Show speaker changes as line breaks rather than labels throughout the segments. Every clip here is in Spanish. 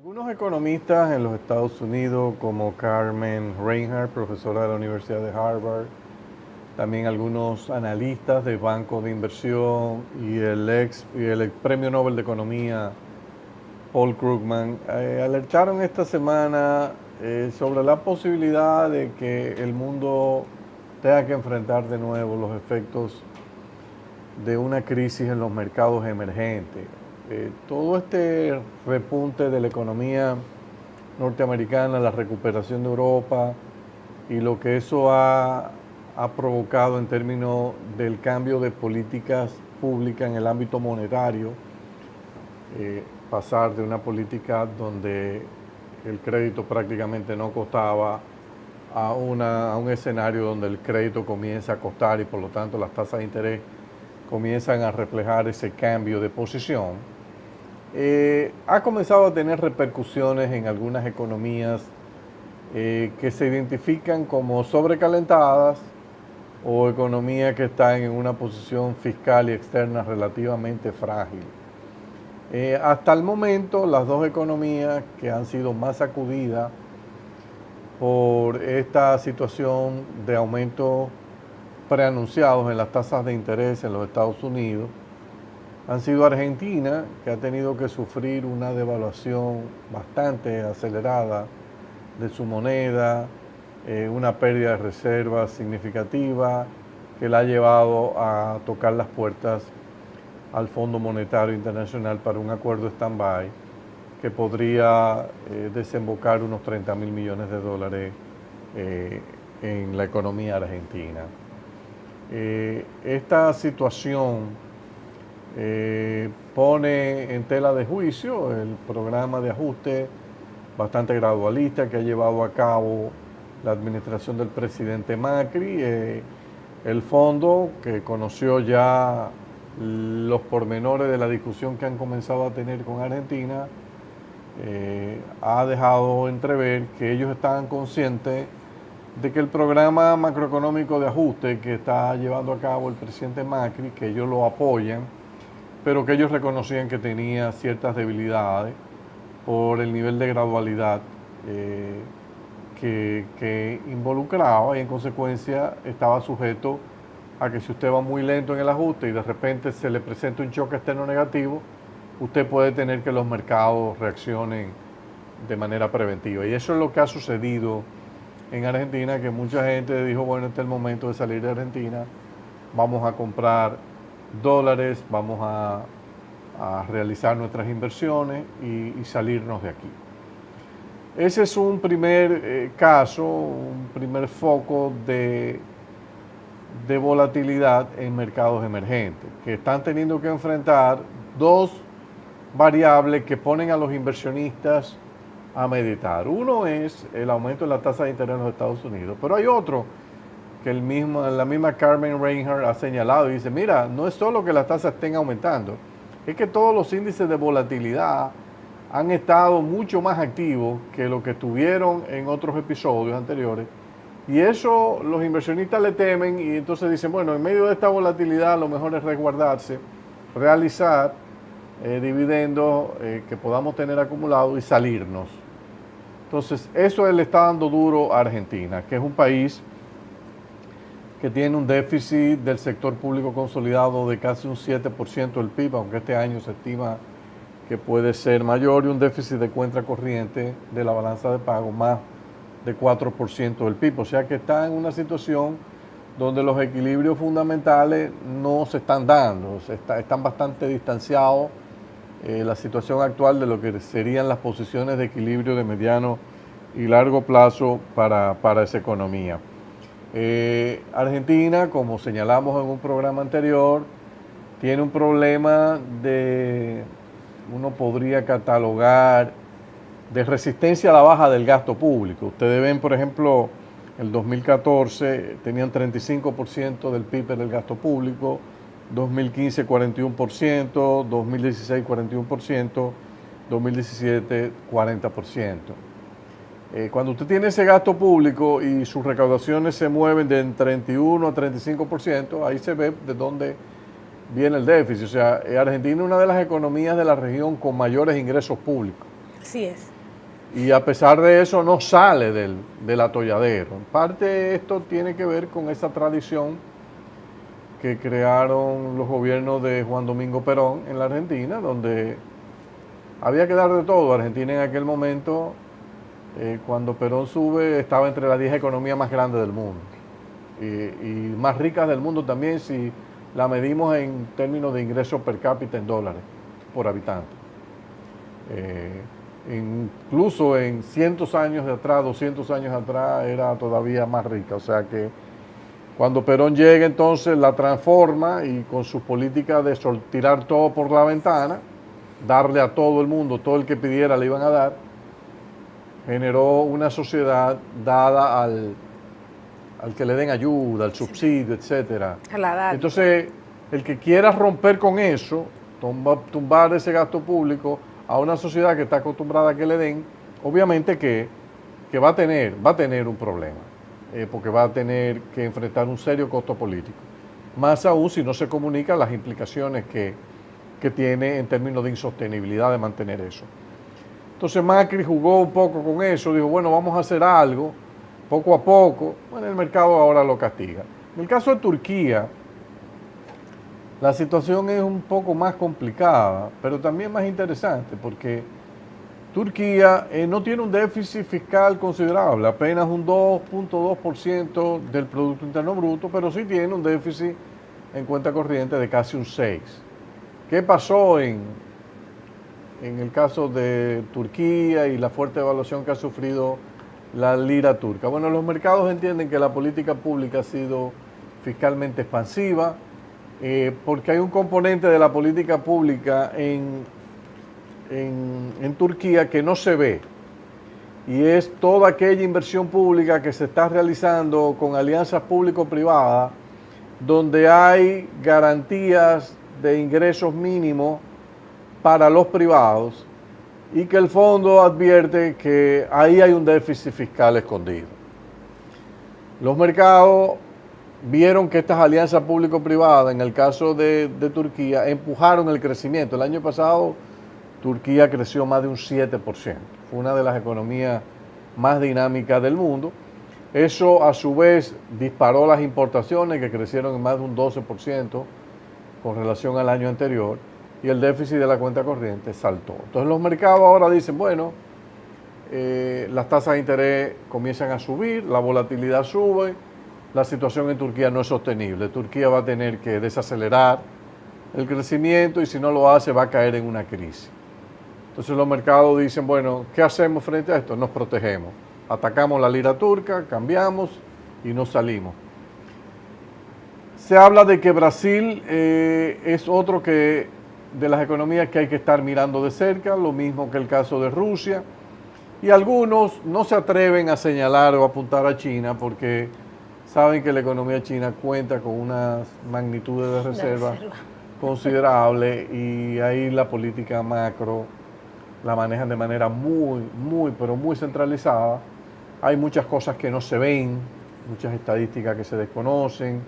Algunos economistas en los Estados Unidos, como Carmen Reinhart, profesora de la Universidad de Harvard, también algunos analistas de bancos de inversión y el ex premio Nobel de Economía, Paul Krugman, alertaron esta semana sobre la posibilidad de que el mundo tenga que enfrentar de nuevo los efectos de una crisis en los mercados emergentes. Todo este repunte de la economía norteamericana, la recuperación de Europa y lo que eso ha provocado en términos del cambio de políticas públicas en el ámbito monetario, pasar de una política donde el crédito prácticamente no costaba a un escenario donde el crédito comienza a costar y por lo tanto las tasas de interés comienzan a reflejar ese cambio de posición, ha comenzado a tener repercusiones en algunas economías que se identifican como sobrecalentadas o economías que están en una posición fiscal y externa relativamente frágil. Hasta el momento, las dos economías que han sido más sacudidas por esta situación de aumento preanunciados en las tasas de interés en los Estados Unidos han sido Argentina, que ha tenido que sufrir una devaluación bastante acelerada de su moneda, una pérdida de reservas significativa que la ha llevado a tocar las puertas al Fondo Monetario Internacional para un acuerdo stand-by que podría desembocar unos 30.000 millones de dólares en la economía argentina. Esta situación pone en tela de juicio el programa de ajuste bastante gradualista que ha llevado a cabo la administración del presidente Macri. El fondo, que conoció ya los pormenores de la discusión que han comenzado a tener con Argentina, ha dejado entrever que ellos estaban conscientes de que el programa macroeconómico de ajuste que está llevando a cabo el presidente Macri, que ellos lo apoyan, pero que ellos reconocían que tenía ciertas debilidades por el nivel de gradualidad que involucraba y en consecuencia estaba sujeto a que si usted va muy lento en el ajuste y de repente se le presenta un choque externo negativo, usted puede tener que los mercados reaccionen de manera preventiva. Y eso es lo que ha sucedido en Argentina, que mucha gente dijo, bueno, este es el momento de salir de Argentina, vamos a comprar dólares, vamos a realizar nuestras inversiones y salirnos de aquí. Ese es un primer caso, un primer foco de volatilidad en mercados emergentes, que están teniendo que enfrentar dos variables que ponen a los inversionistas a meditar. Uno es el aumento de la tasa de interés en los Estados Unidos, pero hay otro que la misma Carmen Reinhart ha señalado y dice, mira, no es solo que las tasas estén aumentando, es que todos los índices de volatilidad han estado mucho más activos que lo que tuvieron en otros episodios anteriores, y eso los inversionistas le temen y entonces dicen, bueno, en medio de esta volatilidad lo mejor es resguardarse, realizar dividendos que podamos tener acumulados y salirnos. Entonces, eso le está dando duro a Argentina, que es un país que tiene un déficit del sector público consolidado de casi un 7% del PIB, aunque este año se estima que puede ser mayor, y un déficit de cuenta corriente de la balanza de pago más de 4% del PIB. O sea que está en una situación donde los equilibrios fundamentales no se están dando, están bastante distanciados la situación actual de lo que serían las posiciones de equilibrio de mediano y largo plazo para esa economía. Argentina, como señalamos en un programa anterior, tiene un problema uno podría catalogar de resistencia a la baja del gasto público. Ustedes ven, por ejemplo, el 2014 tenían 35% del PIB en el gasto público, 2015 41%, 2016 41%, 2017 40%. Cuando usted tiene ese gasto público y sus recaudaciones se mueven de 31 a 35%, ahí se ve de dónde viene el déficit. O sea, Argentina es una de las economías de la región con mayores ingresos públicos.
Así es.
y a pesar de eso no sale del atolladero. En parte esto tiene que ver con esa tradición que crearon los gobiernos de Juan Domingo Perón en la Argentina, donde había que dar de todo. Argentina en aquel momento, cuando Perón sube, estaba entre las 10 economías más grandes del mundo y más ricas del mundo también si la medimos en términos de ingresos per cápita en dólares por habitante. Incluso en cientos años de atrás, 200 años atrás, era todavía más rica. O sea que cuando Perón llega, entonces la transforma y con sus políticas de tirar todo por la ventana, darle a todo el mundo, todo el que pidiera le iban a dar, generó una sociedad dada al que le den ayuda, al subsidio, etcétera. Entonces, el que quiera romper con eso, tumbar ese gasto público a una sociedad que está acostumbrada a que le den, obviamente que va a tener un problema, porque va a tener que enfrentar un serio costo político. Más aún si no se comunican las implicaciones que tiene en términos de insostenibilidad de mantener eso. Entonces Macri jugó un poco con eso, dijo, bueno, vamos a hacer algo, poco a poco. Bueno, el mercado ahora lo castiga. En el caso de Turquía, la situación es un poco más complicada, pero también más interesante, porque Turquía no tiene un déficit fiscal considerable, apenas un 2.2% del Producto Interno Bruto, pero sí tiene un déficit en cuenta corriente de casi un 6%. ¿Qué pasó en el caso de Turquía y la fuerte devaluación que ha sufrido la lira turca? Bueno, los mercados entienden que la política pública ha sido fiscalmente expansiva, porque hay un componente de la política pública en Turquía que no se ve, y es toda aquella inversión pública que se está realizando con alianzas público-privadas, donde hay garantías de ingresos mínimos para los privados y que el fondo advierte que ahí hay un déficit fiscal escondido. Los mercados vieron que estas alianzas público-privadas, en el caso de Turquía, empujaron el crecimiento. El año pasado Turquía creció más de un 7%. Fue una de las economías más dinámicas del mundo. Eso a su vez disparó las importaciones, que crecieron en más de un 12% con relación al año anterior, y el déficit de la cuenta corriente saltó. Entonces los mercados ahora dicen, bueno, las tasas de interés comienzan a subir, la volatilidad sube, la situación en Turquía no es sostenible. Turquía va a tener que desacelerar el crecimiento y si no lo hace va a caer en una crisis. Entonces los mercados dicen, bueno, ¿qué hacemos frente a esto? Nos protegemos. Atacamos la lira turca, cambiamos y nos salimos. Se habla de que Brasil es otro de las economías que hay que estar mirando de cerca, lo mismo que el caso de Rusia. Y algunos no se atreven a señalar o apuntar a China porque saben que la economía china cuenta con unas magnitudes de reserva considerables y ahí la política macro la manejan de manera pero muy centralizada. Hay muchas cosas que no se ven, muchas estadísticas que se desconocen.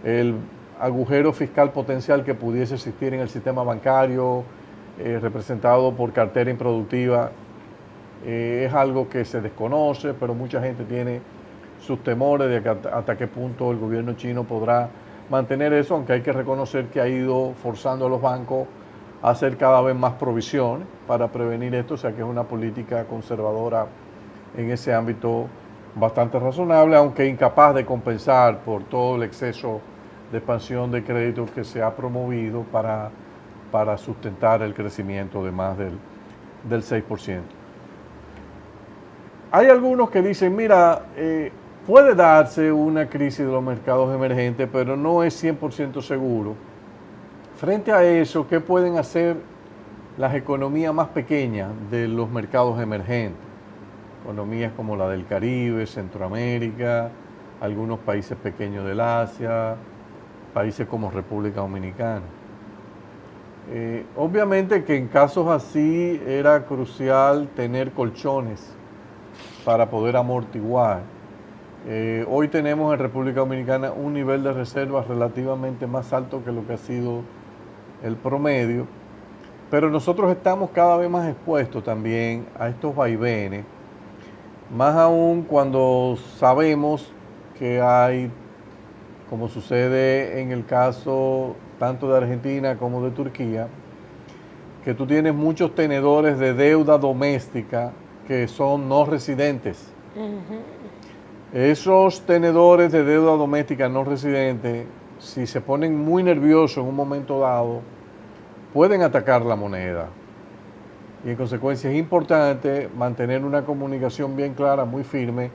El agujero fiscal potencial que pudiese existir en el sistema bancario, representado por cartera improductiva, es algo que se desconoce, pero mucha gente tiene sus temores de hasta qué punto el gobierno chino podrá mantener eso, aunque hay que reconocer que ha ido forzando a los bancos a hacer cada vez más provisiones para prevenir esto, o sea que es una política conservadora en ese ámbito bastante razonable, aunque incapaz de compensar por todo el exceso de expansión de créditos que se ha promovido para sustentar el crecimiento de más del 6%. Hay algunos que dicen, mira, puede darse una crisis de los mercados emergentes, pero no es 100% seguro. Frente a eso, ¿qué pueden hacer las economías más pequeñas de los mercados emergentes? Economías como la del Caribe, Centroamérica, algunos países pequeños del Asia, países como República Dominicana. Obviamente que en casos así era crucial tener colchones para poder amortiguar. Hoy tenemos en República Dominicana un nivel de reservas relativamente más alto que lo que ha sido el promedio, pero nosotros estamos cada vez más expuestos también a estos vaivenes, más aún cuando sabemos que hay, como sucede en el caso tanto de Argentina como de Turquía, que tú tienes muchos tenedores de deuda doméstica que son no residentes. Esos tenedores de deuda doméstica no residentes, si se ponen muy nerviosos en un momento dado, pueden atacar la moneda. Y en consecuencia es importante mantener una comunicación bien clara, muy firme,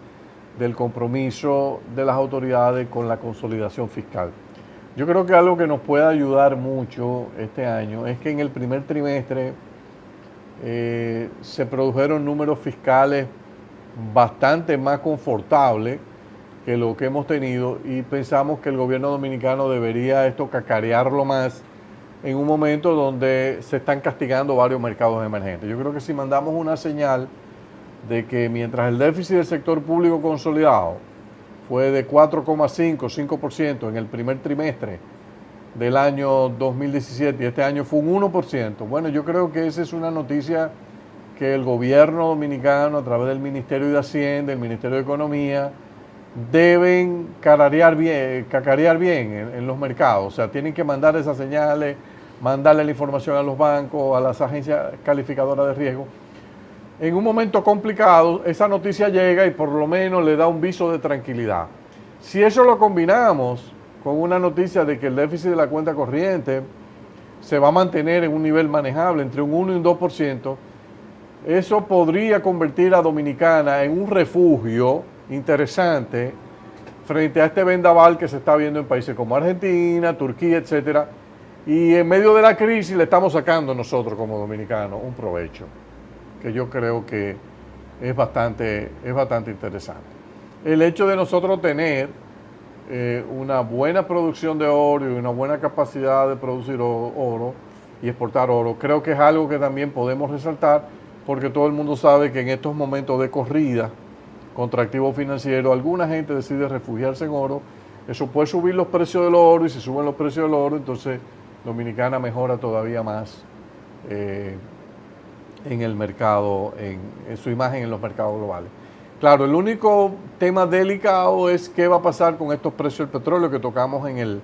del compromiso de las autoridades con la consolidación fiscal. Yo creo que algo que nos puede ayudar mucho este año es que en el primer trimestre se produjeron números fiscales bastante más confortables que lo que hemos tenido y pensamos que el gobierno dominicano debería esto cacarearlo más en un momento donde se están castigando varios mercados emergentes. Yo creo que si mandamos una señal de que mientras el déficit del sector público consolidado fue de 4,5% en el primer trimestre del año 2017 y este año fue un 1%, bueno, yo creo que esa es una noticia que el gobierno dominicano a través del Ministerio de Hacienda, el Ministerio de Economía, deben cacarear bien en los mercados. O sea, tienen que mandar esas señales, mandarle la información a los bancos, a las agencias calificadoras de riesgo. En un momento complicado, esa noticia llega y por lo menos le da un viso de tranquilidad. Si eso lo combinamos con una noticia de que el déficit de la cuenta corriente se va a mantener en un nivel manejable entre un 1 y un 2%, eso podría convertir a Dominicana en un refugio interesante frente a este vendaval que se está viendo en países como Argentina, Turquía, etcétera. Y en medio de la crisis le estamos sacando nosotros como dominicanos un provecho, que yo creo que es bastante interesante. El hecho de nosotros tener una buena producción de oro y una buena capacidad de producir oro y exportar oro, creo que es algo que también podemos resaltar, porque todo el mundo sabe que en estos momentos de corrida contra activos financieros, alguna gente decide refugiarse en oro, eso puede subir los precios del oro, y si suben los precios del oro, entonces Dominicana mejora todavía más en el mercado, en su imagen en los mercados globales. Claro, el único tema delicado es qué va a pasar con estos precios del petróleo que tocamos en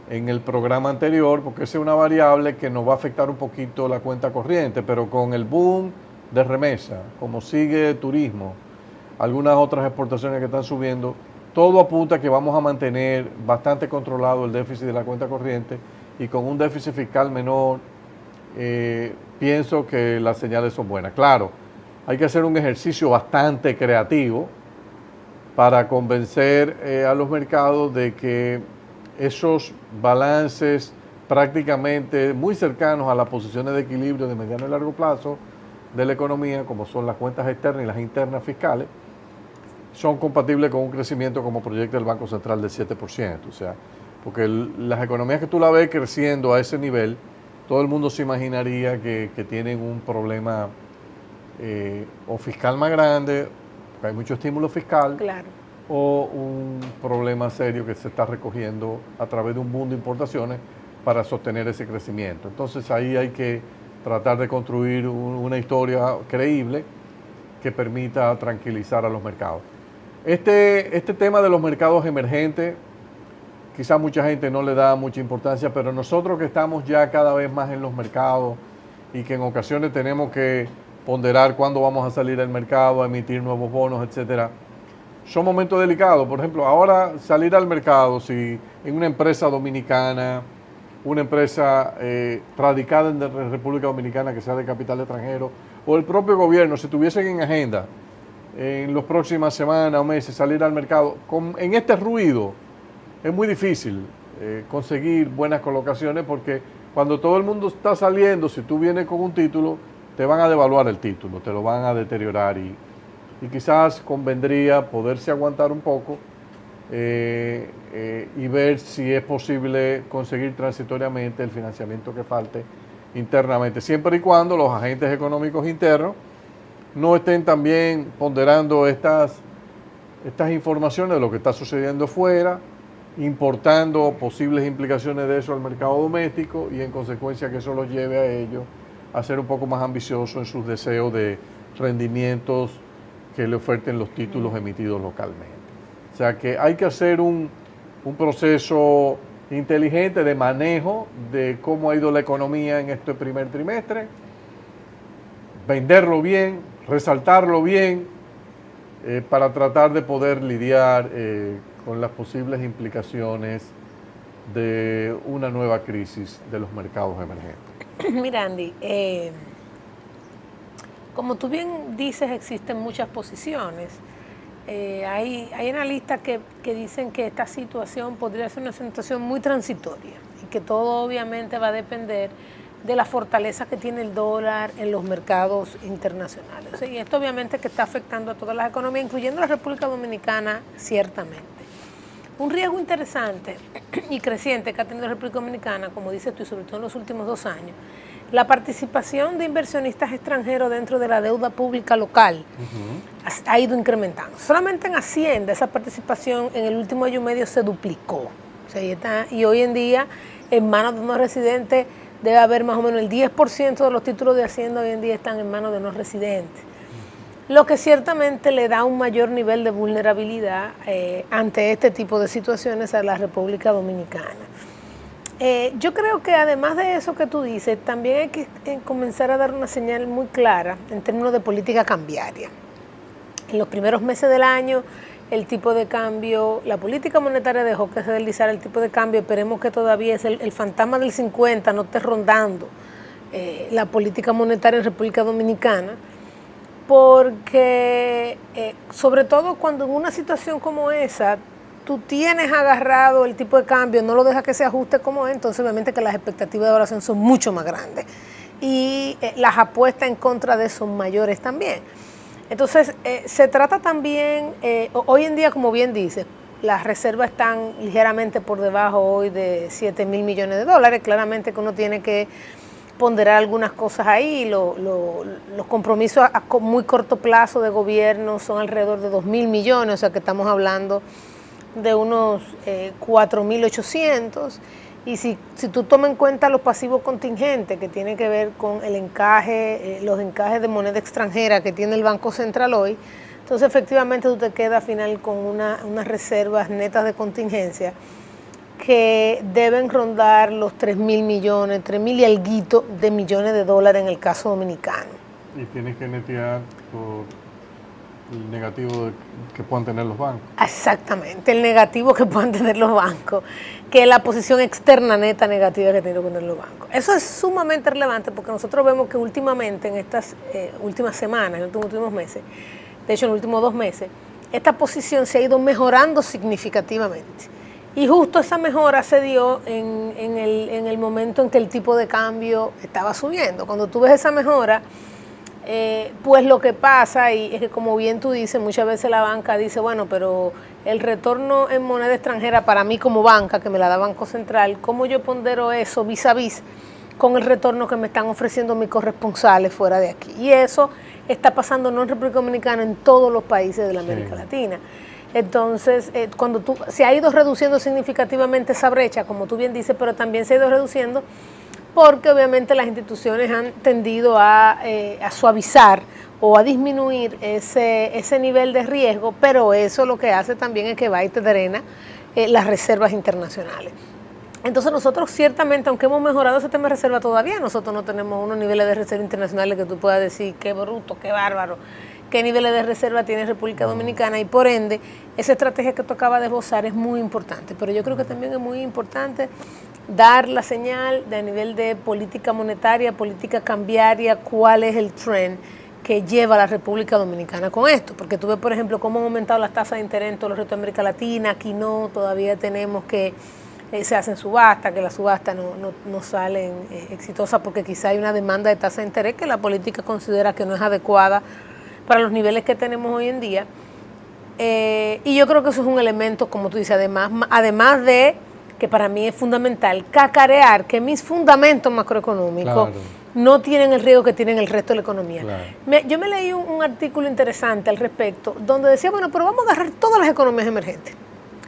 el programa anterior, porque esa es una variable que nos va a afectar un poquito la cuenta corriente, pero con el boom de remesa, como sigue el turismo, algunas otras exportaciones que están subiendo, todo apunta a que vamos a mantener bastante controlado el déficit de la cuenta corriente y con un déficit fiscal menor, pienso que las señales son buenas. Claro, hay que hacer un ejercicio bastante creativo para convencer a los mercados de que esos balances prácticamente muy cercanos a las posiciones de equilibrio de mediano y largo plazo de la economía, como son las cuentas externas y las internas fiscales, son compatibles con un crecimiento como proyecta el Banco Central del 7%. O sea, porque las economías que tú la ves creciendo a ese nivel, todo el mundo se imaginaría que tienen un problema o fiscal más grande, porque hay mucho estímulo fiscal,
Claro.
o un problema serio que se está recogiendo a través de un boom de importaciones para sostener ese crecimiento. Entonces ahí hay que tratar de construir una historia creíble que permita tranquilizar a los mercados. Este tema de los mercados emergentes, quizá mucha gente no le da mucha importancia, pero nosotros que estamos ya cada vez más en los mercados y que en ocasiones tenemos que ponderar cuándo vamos a salir al mercado, a emitir nuevos bonos, etcétera, son momentos delicados. Por ejemplo, ahora salir al mercado, si en una empresa dominicana, una empresa radicada en la República Dominicana que sea de capital extranjero, o el propio gobierno, si tuviesen en agenda en las próximas semanas o meses salir al mercado, en este ruido es muy difícil conseguir buenas colocaciones, porque cuando todo el mundo está saliendo, si tú vienes con un título, te van a devaluar el título, te lo van a deteriorar y quizás convendría poderse aguantar un poco y ver si es posible conseguir transitoriamente el financiamiento que falte internamente, siempre y cuando los agentes económicos internos no estén también ponderando estas informaciones de lo que está sucediendo fuera, importando posibles implicaciones de eso al mercado doméstico y en consecuencia que eso los lleve a ellos a ser un poco más ambicioso en sus deseos de rendimientos que le oferten los títulos emitidos localmente. O sea que hay que hacer un proceso inteligente de manejo de cómo ha ido la economía en este primer trimestre, venderlo bien, resaltarlo bien, para tratar de poder lidiar con las posibles implicaciones de una nueva crisis de los mercados emergentes.
Mira, Andy, como tú bien dices, existen muchas posiciones. Hay analistas que dicen que esta situación podría ser una situación muy transitoria y que todo obviamente va a depender de la fortaleza que tiene el dólar en los mercados internacionales. Y esto obviamente que está afectando a todas las economías, incluyendo la República Dominicana, ciertamente. Un riesgo interesante y creciente que ha tenido la República Dominicana, como dices tú, y sobre todo en los últimos 2 años, la participación de inversionistas extranjeros dentro de la deuda pública local ha ido incrementando. Solamente en Hacienda esa participación en el último año y medio se duplicó. O sea, y hoy en día en manos de unos residentes debe haber más o menos el 10% de los títulos de Hacienda hoy en día están en manos de unos residentes. Lo que ciertamente le da un mayor nivel de vulnerabilidad ante este tipo de situaciones a la República Dominicana. Yo creo que además de eso que tú dices, también hay que comenzar a dar una señal muy clara en términos de política cambiaria. En los primeros meses del año, el tipo de cambio, la política monetaria dejó que se deslizara el tipo de cambio. Esperemos que todavía es el fantasma del 50 no esté rondando la política monetaria en República Dominicana, porque sobre todo cuando en una situación como esa tú tienes agarrado el tipo de cambio, no lo dejas que se ajuste como es, entonces obviamente que las expectativas de evaluación son mucho más grandes y las apuestas en contra de son mayores también. Entonces se trata también, hoy en día como bien dices, las reservas están ligeramente por debajo hoy de 7,000 millones de dólares, claramente que uno tiene que ponderar algunas cosas ahí. Los compromisos a muy corto plazo de gobierno son alrededor de 2,000 millones, o sea que estamos hablando de unos 4,800, y si tú tomas en cuenta los pasivos contingentes que tiene que ver con el encaje, los encajes de moneda extranjera que tiene el Banco Central hoy, entonces efectivamente tú te quedas al final con unas reservas netas de contingencia que deben rondar los 3,000 millones, 3,000 y alguito de millones de dólares en el caso dominicano.
Y tienes que netear por el negativo que puedan tener los bancos.
Exactamente, el negativo que puedan tener los bancos, que es la posición externa neta negativa que tienen que tener los bancos. Eso es sumamente relevante porque nosotros vemos que últimamente, en estas últimas semanas, en los últimos meses, de hecho en los últimos 2 meses, esta posición se ha ido mejorando significativamente. Y justo esa mejora se dio en el momento en que el tipo de cambio estaba subiendo. Cuando tú ves esa mejora, pues lo que pasa, y es que como bien tú dices, muchas veces la banca dice, bueno, pero el retorno en moneda extranjera para mí como banca, que me la da Banco Central, ¿cómo yo pondero eso vis a vis con el retorno que me están ofreciendo mis corresponsales fuera de aquí? Y eso está pasando no en República Dominicana, en todos los países de la América Latina. Entonces, cuando se ha ido reduciendo significativamente esa brecha, como tú bien dices, pero también se ha ido reduciendo porque obviamente las instituciones han tendido a suavizar o a disminuir ese nivel de riesgo, pero eso lo que hace también es que va y te drena las reservas internacionales. Entonces nosotros ciertamente, aunque hemos mejorado ese tema de reserva, todavía nosotros no tenemos unos niveles de reserva internacionales que tú puedas decir, qué bruto, qué bárbaro, qué niveles de reserva tiene República Dominicana, y por ende, esa estrategia que tú acabas de esbozar es muy importante. Pero yo creo que también es muy importante dar la señal de a nivel de política monetaria, política cambiaria, cuál es el trend que lleva a la República Dominicana con esto. Porque tú ves, por ejemplo, cómo han aumentado las tasas de interés en todos los restos de América Latina. Aquí no, todavía tenemos que se hacen subastas, que las subastas no salen exitosas porque quizá hay una demanda de tasa de interés que la política considera que no es adecuada para los niveles que tenemos hoy en día. Y yo creo que eso es un elemento, como tú dices, además de que para mí es fundamental cacarear que mis fundamentos macroeconómicos no tienen el riesgo que tienen el resto de la economía. Yo me leí un artículo interesante al respecto, donde decía, bueno, pero vamos a agarrar todas las economías emergentes.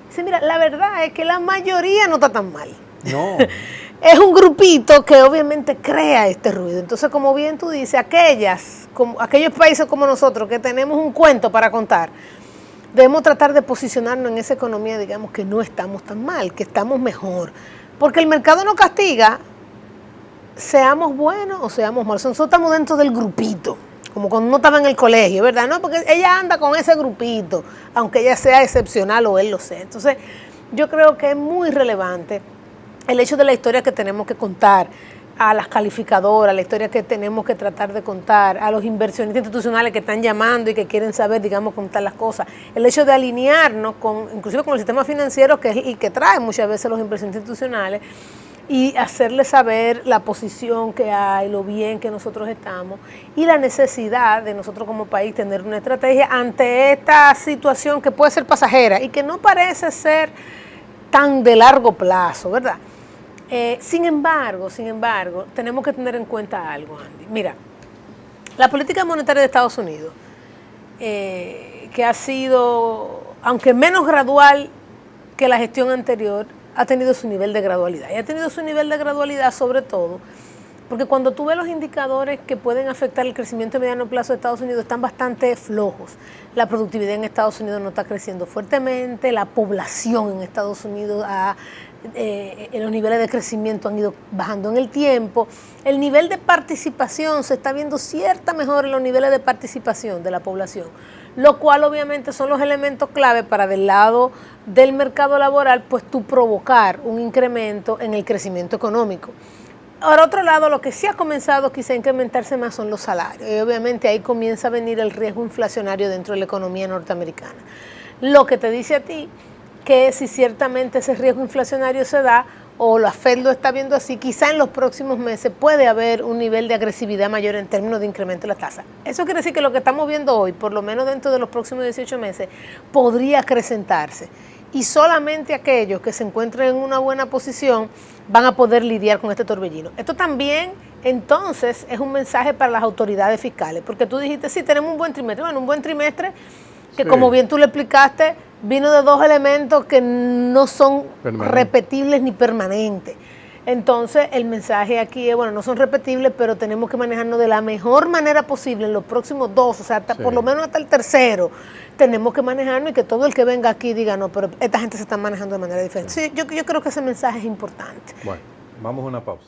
Dice, mira, la verdad es que la mayoría no está tan mal.
No.
es un grupito que obviamente crea este ruido. Entonces, como bien tú dices, aquellos países como nosotros que tenemos un cuento para contar, debemos tratar de posicionarnos en esa economía, digamos, que no estamos tan mal, que estamos mejor. Porque el mercado no castiga, seamos buenos o seamos malos. Nosotros estamos dentro del grupito, como cuando uno estaba en el colegio, ¿verdad? No, porque ella anda con ese grupito, aunque ella sea excepcional o él lo sea. Entonces, yo creo que es muy relevante el hecho de la historia que tenemos que contar a las calificadoras, la historia que tenemos que tratar de contar, a los inversionistas institucionales que están llamando y que quieren saber, digamos, contar las cosas. El hecho de alinearnos inclusive con el sistema financiero, que es el que trae muchas veces los inversionistas institucionales, y hacerles saber la posición que hay, lo bien que nosotros estamos y la necesidad de nosotros como país tener una estrategia ante esta situación que puede ser pasajera y que no parece ser tan de largo plazo, ¿verdad? Sin embargo, tenemos que tener en cuenta algo, Andy. Mira, la política monetaria de Estados Unidos, que ha sido, aunque menos gradual que la gestión anterior, ha tenido su nivel de gradualidad. Y ha tenido su nivel de gradualidad sobre todo porque cuando tú ves los indicadores que pueden afectar el crecimiento a mediano plazo de Estados Unidos están bastante flojos. La productividad en Estados Unidos no está creciendo fuertemente, la población en Estados Unidos los niveles de crecimiento han ido bajando en el tiempo. El nivel de participación, se está viendo cierta mejora en los niveles de participación de la población, lo cual obviamente son los elementos clave para del lado del mercado laboral, pues tú provocar un incremento en el crecimiento económico. Por otro lado, lo que sí ha comenzado quizá a incrementarse más son los salarios, y obviamente ahí comienza a venir el riesgo inflacionario dentro de la economía norteamericana. Lo que te dice a ti que si ciertamente ese riesgo inflacionario se da, o la Fed lo está viendo así, quizá en los próximos meses puede haber un nivel de agresividad mayor en términos de incremento de las tasas. Eso quiere decir que lo que estamos viendo hoy, por lo menos dentro de los próximos 18 meses, podría acrecentarse. Y solamente aquellos que se encuentren en una buena posición van a poder lidiar con este torbellino. Esto también, entonces, es un mensaje para las autoridades fiscales, porque tú dijiste, sí, tenemos un buen trimestre. Bueno, un buen trimestre que, sí, como bien tú le explicaste, vino de dos elementos que no son repetibles ni permanentes. Entonces, el mensaje aquí es, bueno, no son repetibles, pero tenemos que manejarnos de la mejor manera posible en los próximos dos, o sea, hasta, sí, por lo menos hasta el tercero, tenemos que manejarnos y que todo el que venga aquí diga, no, pero esta gente se está manejando de manera diferente. Sí, yo creo que ese mensaje es importante.
Bueno, vamos a una pausa.